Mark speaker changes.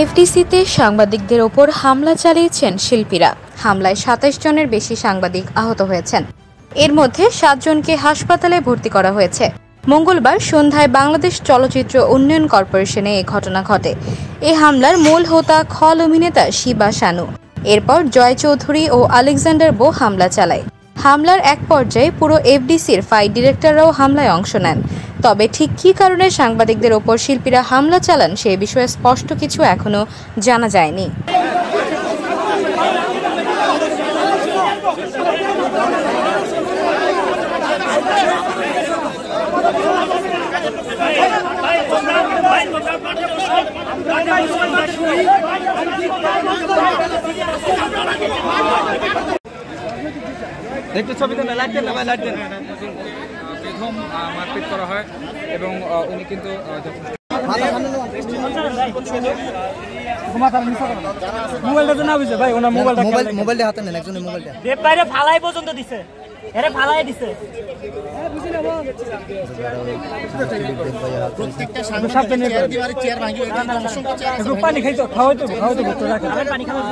Speaker 1: এফডিসিতে সাংবাদিকদের ওপর হামলা চালিয়েছেন শিল্পীরা। হামলায় ২৭ জনের বেশি সাংবাদিক আহত হয়েছেন। এর মধ্যে ৭ জনকে হাসপাতালে ভর্তি করা হয়েছে। মঙ্গলবার সন্ধ্যায় বাংলাদেশ চলচ্চিত্র উন্নয়ন কর্পোরেশনে এ ঘটনা ঘটে। এ হামলার মূল হোতা খল অভিনেতা শিবা শানু। এরপর জয় চৌধুরী ও আলেকজান্ডার বো হামলা চালায়। হামলার এক পর্যায়ে পুরো এফডিসির ফাইট ডিরেক্টররাও হামলায় অংশ নেন। তবে ঠিক কী কারণে সাংবাদিকদের ওপর শিল্পীরা হামলা চালান সে বিষয়ে স্পষ্ট কিছু এখনও জানা যায়নি।
Speaker 2: একটু ছবিতে লাইট দেন, লাইট দেন। প্রথম মারপিট করা হয় এবং উনি কিন্তু মোবাইলটা না বুঝে ভাই, ওনার মোবাইলটা হাতে নেন, একজনের মোবাইলটা বাইরে ফালাই পর্যন্ত দিছে, এরে ফালাই দিছে। প্রত্যেকটা সাংবাদিক চেয়ার ভাঙিয়ে পানি খাইতো, খাওয়াইতো পানি খাওয়া